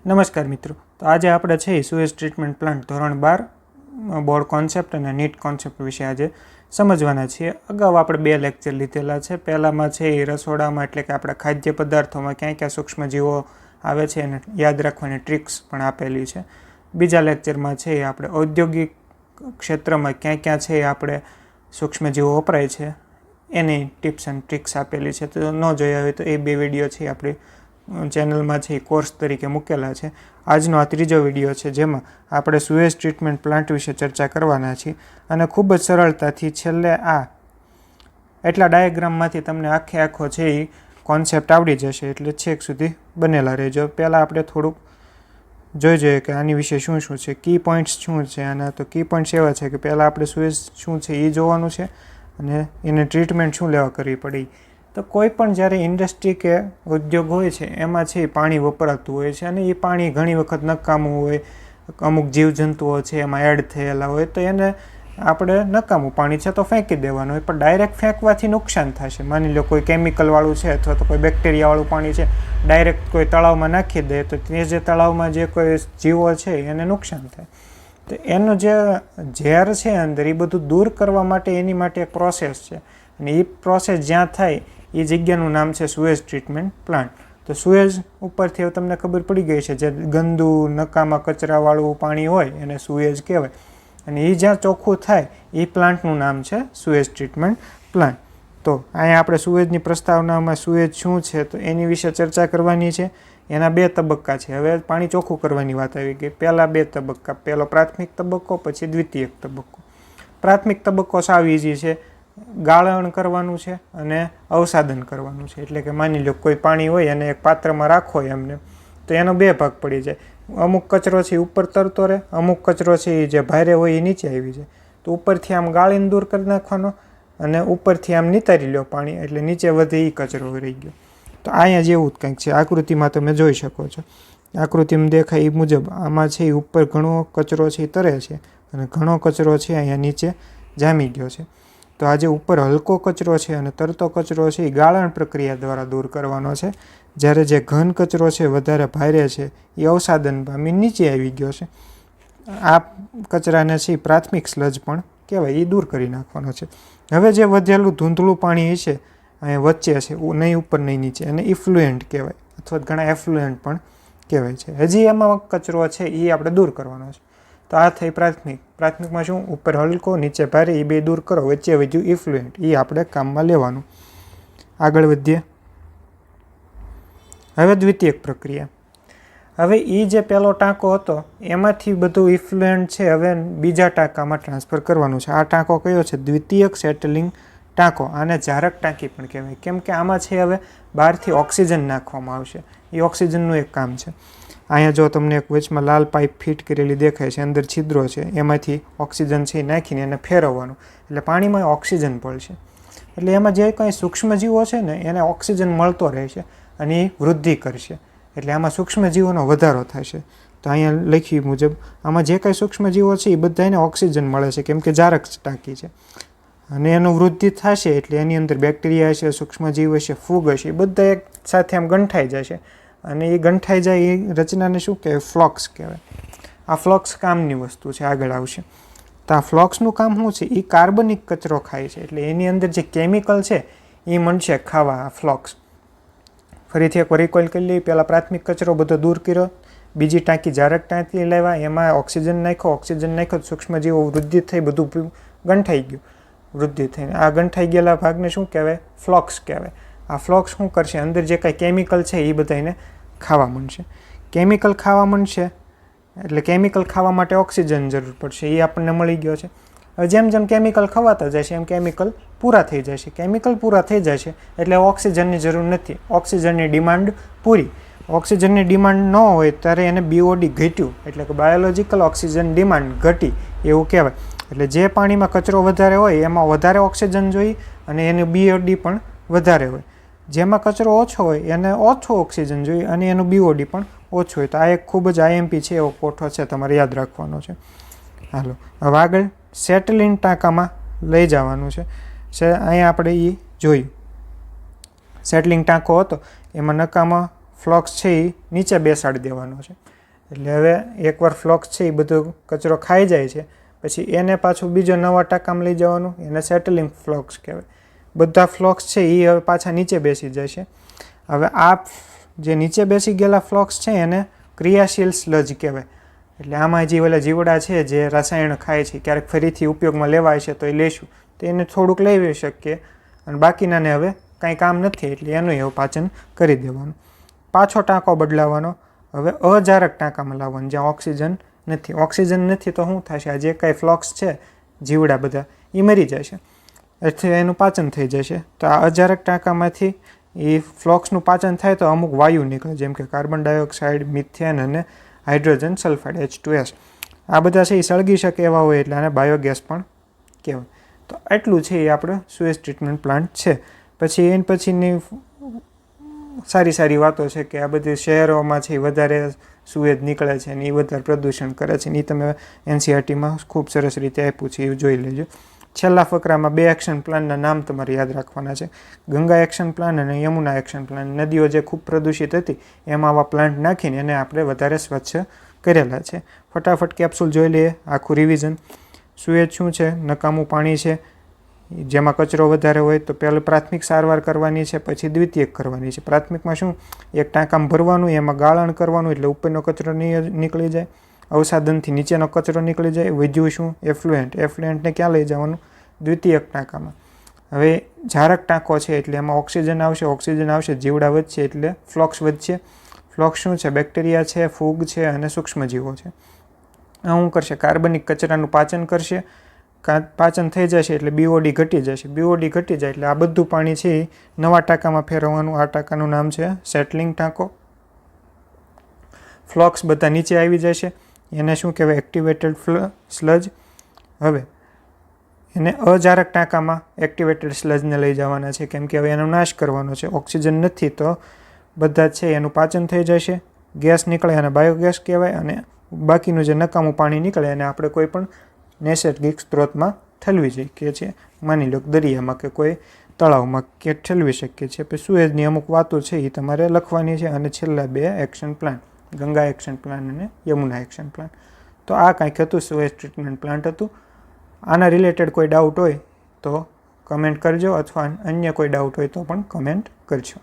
નમસ્કાર મિત્રો, તો આજે આપણે છે સુએઝ ટ્રીટમેન્ટ પ્લાન્ટ ધોરણ 12 બોર્ડ કોન્સેપ્ટ અને નીટ કોન્સેપ્ટ વિશે આજે સમજવાના છીએ. અગાઉ આપણે 2 લેક્ચર લીધેલા છે. પહેલામાં છે એ રસોડામાં એટલે કે આપણા ખાદ્ય પદાર્થોમાં ક્યાં ક્યાં સૂક્ષ્મજીવો આવે છે એને યાદ રાખવાની ટ્રિક્સ પણ આપેલી છે. બીજા લેક્ચરમાં છે એ આપણે ઔદ્યોગિક ક્ષેત્રમાં ક્યાં ક્યાં છે એ આપણે સૂક્ષ્મજીવો વપરાય છે એની ટિપ્સ એન્ડ ટ્રિક્સ આપેલી છે. તો ન જોયા હોય તો એ 2 વિડીયો છે આપણી ચેનલમાં છે એ કોર્સ તરીકે મૂકેલા છે. આજનો આ ત્રીજો વિડીયો છે જેમાં આપણે સુએઝ ટ્રીટમેન્ટ પ્લાન્ટ વિશે ચર્ચા કરવાના છીએ અને ખૂબ જ સરળતાથી છેલ્લે આ એટલા ડાયાગ્રામમાંથી તમને આખો છે એ કોન્સેપ્ટ આવડી જશે, એટલે છેક સુધી બનેલા રહેજો. પહેલાં આપણે થોડુંક જોઈ જોઈએ કે આની વિશે શું શું છે, કી પોઈન્ટ્સ શું છે. આના તો કી પોઈન્ટ્સ એવા છે કે પહેલાં આપણે સુએઝ શું છે એ જોવાનું છે અને એને ટ્રીટમેન્ટ શું લેવા કરવી પડે. તો કોઈ પણ જ્યારે ઇન્ડસ્ટ્રી કે ઉદ્યોગ હોય છે એમાં છે પાણી વપરાતું હોય છે અને એ પાણી ઘણી વખત નકામું હોય, અમુક જીવજંતુઓ છે એમાં એડ થયેલા હોય તો એને આપણે નકામું પાણી છે તો ફેંકી દેવાનું હોય. પણ ડાયરેક્ટ ફેંકવાથી નુકસાન થશે. માની લો કોઈ કેમિકલવાળું છે અથવા તો કોઈ બેક્ટેરિયાવાળું પાણી છે, ડાયરેક્ટ કોઈ તળાવમાં નાખી દે તો તે જે તળાવમાં જે કોઈ જીવો છે એને નુકસાન થાય. તો એનું જે ઝેર છે અંદર એ બધું દૂર કરવા માટે એની માટે એક પ્રોસેસ છે અને એ પ્રોસેસ જ્યાં થાય એ જગ્યાનું નામ છે સુએઝ ટ્રીટમેન્ટ પ્લાન્ટ. તો સુએઝ ઉપરથી તમને ખબર પડી ગઈ છે, જે ગંદુ નકામા કચરાવાળું પાણી હોય એને સુએઝ કહેવાય અને એ જ્યાં ચોખ્ખું થાય એ પ્લાન્ટનું નામ છે સુએઝ ટ્રીટમેન્ટ પ્લાન્ટ. તો અહીંયા આપણે સુએઝની પ્રસ્તાવનામાં સુએઝ શું છે તો એની વિશે ચર્ચા કરવાની છે. એના 2 તબક્કા છે. હવે પાણી ચોખ્ખું કરવાની વાત આવી ગઈ. પહેલાં 2 તબક્કા, પહેલો પ્રાથમિક તબક્કો, પછી દ્વિતીયક તબક્કો. પ્રાથમિક તબક્કો સાવ ઇઝી છે. ગાળણ કરવાનું છે અને અવસાદન કરવાનું છે. એટલે કે માની લો કોઈ પાણી હોય અને એક પાત્રમાં રાખો એમને તો એનો 2 ભાગ પડી જાય. અમુક કચરો છે એ ઉપર તરતો રહે, અમુક કચરો છે એ જે ભારે હોય એ નીચે આવી જાય. તો ઉપરથી આમ ગાળીને દૂર કરી નાખવાનો અને ઉપરથી આમ નિતારી લો પાણી, એટલે નીચે વધે એ કચરો રહી ગયો. તો અહીંયા જેવું જ કંઈક છે. આકૃતિમાં તમે જોઈ શકો છો. આકૃતિમાં દેખાય એ મુજબ આમાં છે એ ઉપર ઘણો કચરો છે એ તરે છે અને ઘણો કચરો છે અહીંયા નીચે જામી ગયો છે. તો આ જે ઉપર હલકો કચરો છે અને તરતો કચરો છે એ ગાળણ પ્રક્રિયા દ્વારા દૂર કરવાનો છે. જ્યારે જે ઘન કચરો છે વધારે ભારે છે એ અવસાદન પામી નીચે આવી ગયો છે. આ કચરાને છે પ્રાથમિક સ્લજ પણ કહેવાય, એ દૂર કરી નાખવાનો છે. હવે જે વધેલું ધૂંધળું પાણી છે અહીંયા વચ્ચે છે, નહીં ઉપર નહીં નીચે, અને ઇફ્લુએન્ટ કહેવાય અથવા ઘણા એફ્લુએન્ટ પણ કહેવાય છે. હજી એમાં કચરો છે એ આપણે દૂર કરવાનો છે. તો આ થઈ પ્રાથમિક. પ્રાથમિકમાં શું, ઉપર હલકો નીચે ભારે એ 2 દૂર કરો, વચ્ચે વધ્યું ઇફ્લુએન્ટ, એ આપણે કામમાં લેવાનું. આગળ વધીએ. હવે દ્વિતીયક પ્રક્રિયા. હવે એ જે પહેલો ટાંકો હતો એમાંથી બધું ઇફ્લુએન્ટ છે હવે બીજા ટાંકામાં ટ્રાન્સફર કરવાનું છે. આ ટાંકો કયો છે? દ્વિતીયક સેટલિંગ ટાંકો. આને જારક ટાંકી પણ કહેવાય, કેમ કે આમાં છે હવે બહારથી ઓક્સિજન નાખવામાં આવશે. એ ઓક્સિજનનું એક કામ છે. અહીંયા જો તમને એક વચમાં લાલ પાઇપ ફિટ કરેલી દેખાય છે, અંદર છિદ્રો છે, એમાંથી ઓક્સિજન છે એ નાખીને એને ફેરવવાનું, એટલે પાણીમાં ઓક્સિજન પડશે. એટલે એમાં જે કંઈ સૂક્ષ્મજીવો છે ને એને ઓક્સિજન મળતો રહેશે અને એ વૃદ્ધિ કરશે, એટલે આમાં સૂક્ષ્મજીવોનો વધારો થશે. તો અહીંયા લખ્યું મુજબ આમાં જે કંઈ સૂક્ષ્મજીવો છે એ બધાને ઓક્સિજન મળે છે, કેમ કે જારક ટાંકી છે અને એનું વૃદ્ધિ થશે એટલે એની અંદર બેક્ટેરિયા હશે, સૂક્ષ્મજીવ હશે, ફૂગ હશે, એ બધા એક સાથે આમ ગંઠાઈ જશે અને એ ગંઠાઈ જાય એ રચનાને શું કહેવાય? ફ્લોક્સ કહેવાય. આ ફ્લોક્સ કામની વસ્તુ છે, આગળ આવશે. તો આ ફ્લોક્સનું કામ શું છે? એ કાર્બનિક કચરો ખાય છે, એટલે એની અંદર જે કેમિકલ છે એ મળશે ખાવા આ ફ્લોક્સ. ફરીથી એક રિકોલ કરી લઈએ. પહેલાં પ્રાથમિક કચરો બધો દૂર કર્યો, બીજી ટાંકી જારક ટાંકી લાવ્યા, એમાં ઓક્સિજન નાખ્યો, સૂક્ષ્મજીવો વૃદ્ધિ થઈ, બધું ગંઠાઈ ગયું. વૃદ્ધિ થઈને આ ગંઠાઈ ગયેલા ભાગને શું કહેવાય? ફ્લોક્સ કહેવાય. આ ફ્લોક્સ શું કરશે? અંદર જે કાંઈ કેમિકલ છે એ બધાને ખાવા માંડશે. કેમિકલ ખાવા માંડશે એટલે કેમિકલ ખાવા માટે ઓક્સિજન જરૂર પડશે, એ આપણને મળી ગયો છે. હવે જેમ જેમ કેમિકલ ખવાતા જશે એમ કેમિકલ પૂરા થઈ જશે. કેમિકલ પૂરા થઈ જશે એટલે ઓક્સિજનની જરૂર નથી, ઓક્સિજનની ડિમાન્ડ પૂરી. ઓક્સિજનની ડિમાન્ડ ન હોય ત્યારે એને BOD ઘટ્યું, એટલે કે બાયોલોજિકલ ઓક્સિજન ડિમાન્ડ ઘટી એવું કહેવાય. એટલે જે પાણીમાં કચરો વધારે હોય એમાં વધારે ઓક્સિજન જોઈએ અને એનું BOD પણ વધારે હોય. જેમાં કચરો ઓછો હોય એને ઓછો ઓક્સિજન જોઈએ અને એનું BOD પણ ઓછું હોય. તો આ એક ખૂબ જ IMP છે એવો કોઠો છે, તમારે યાદ રાખવાનો છે. હાલો હવે આગળ સેટલિંગ ટાંકામાં લઈ જવાનું છે. અહીંયા આપણે એ જોયું. સેટલિંગ ટાંકો હતો એમાં નકામા ફ્લોક્સ છે એ નીચે બેસાડી દેવાનો છે. એટલે હવે એકવાર ફ્લોક્સ છે એ બધો કચરો ખાઈ જાય છે, પછી એને પાછું બીજો નવા ટાંકામાં લઈ જવાનું, એને સેટલિંગ ફ્લોક્સ કહેવાય. બધા ફ્લોક્સ છે એ હવે પાછા નીચે બેસી જશે. હવે આ જે નીચે બેસી ગયેલા ફ્લોક્સ છે એને ક્રિયાશીલ સ્લજ કહેવાય. એટલે આમાં જે ઓલા જીવડા છે જે રસાયણ ખાય છે, ક્યારેક ફરીથી ઉપયોગમાં લેવાય છે તો એ લેશું, તો એને થોડુંક લઈ શકીએ, અને બાકીનાને હવે કાંઈ કામ નથી એટલે એનું એવું પાચન કરી દેવાનું. પાછો ટાંકો બદલાવાનો. હવે અજારક ટાંકામાં લાવવાનું જ્યાં ઓક્સિજન નથી. ઓક્સિજન નથી તો શું થશે? આ જે કાંઈ ફ્લોક્સ છે જીવડા બધા એ મરી જશે, એટલે એનું પાચન થઈ જશે. તો આ અજારક ટાંકામાંથી એ ફ્લોક્સનું પાચન થાય તો અમુક વાયુ નીકળે, જેમ કે કાર્બન ડાયોક્સાઇડ, મિથેન અને હાઇડ્રોજન સલ્ફાઇડ H2S. આ બધા છે એ સળગી શકે એવા હોય એટલે આને બાયોગેસ પણ કહેવાય. તો એટલું છે એ આપણો સુએઝ ટ્રીટમેન્ટ પ્લાન્ટ છે. પછી એની પછીની સારી વાતો છે કે આ બધી શહેરોમાં છે એ વધારે સુએજ નીકળે છે અને એ વધારે પ્રદૂષણ કરે છે, એ તમે NCERTમાં ખૂબ સરસ રીતે આપ્યું છે, એ જોઈ લેજો. છેલ્લા ફકરામાં 2 એક્શન પ્લાનના નામ તમારે યાદ રાખવાના છે, ગંગા એક્શન પ્લાન અને યમુના એક્શન પ્લાન. નદીઓ જે ખૂબ પ્રદૂષિત હતી એમાં આવા પ્લાન્ટ નાખીને એને આપણે વધારે સ્વચ્છ કરેલા છે. ફટાફટ કેપ્સ્યુલ જોઈ લઈએ, આખું રિવિઝન. સુએજ શું છે? નકામું પાણી છે જેમાં કચરો વધારે હોય તો પહેલાં પ્રાથમિક સારવાર કરવાની છે, પછી દ્વિતીયક કરવાની છે. પ્રાથમિકમાં શું? એક ટાંકામાં ભરવાનું, એમાં ગાળણ કરવાનું એટલે ઉપરનો કચરો નીકળી જાય, અવસાદનથી નીચેનો કચરો નીકળી જાય. વધ્યું શું? એફ્લુએન્ટને ક્યાં લઈ જવાનું? દ્વિતીયક ટાંકામાં. હવે જારક ટાંકો છે એટલે એમાં ઓક્સિજન આવશે, જીવડા વધશે એટલે ફ્લોક્સ વધશે. ફ્લોક્સ શું છે? બેક્ટેરિયા છે, ફૂગ છે અને સૂક્ષ્મજીવો છે. આ શું કરશે? કાર્બનિક કચરાનું પાચન કરશે. પાચન થઈ જશે એટલે BOD ઘટી જશે. BOD ઘટી જાય એટલે આ બધું પાણી છે એ નવા ટાંકામાં ફેરવવાનું. આ ટાંકાનું નામ છે સેટલિંગ ટાંકો. ફ્લોક્સ બધા નીચે આવી જશે, એને શું કહેવાય? Activated sludge. હવે એને અજારક ટાંકામાં એક્ટિવેટેડ સ્લજને લઈ જવાના છે, કેમ કે હવે એનો નાશ કરવાનો છે. ઓક્સિજન નથી તો બધા છે એનું પાચન થઈ જશે, ગેસ નીકળે અને બાયોગેસ કહેવાય, અને બાકીનું જે નકામું પાણી નીકળે એને આપણે કોઈ પણ નૈસર્ગિક સ્ત્રોતમાં ઠલવી શકીએ છીએ. માની લો દરિયામાં કે કોઈ તળાવમાં કે ઠલવી શકીએ છીએ. પછી સુએજની અમુક વાતો છે એ તમારે લખવાની છે. અને છેલ્લા 2 action plan, Ganga action plan અને યમુના એક્શન પ્લાન. તો આ કાંઈક હતું, સુએજ ટ્રીટમેન્ટ પ્લાન્ટ હતું. આના રિલેટેડ કોઈ ડાઉટ હોય તો કમેન્ટ કરજો, અથવા અન્ય કોઈ ડાઉટ હોય તો પણ કમેન્ટ કરજો.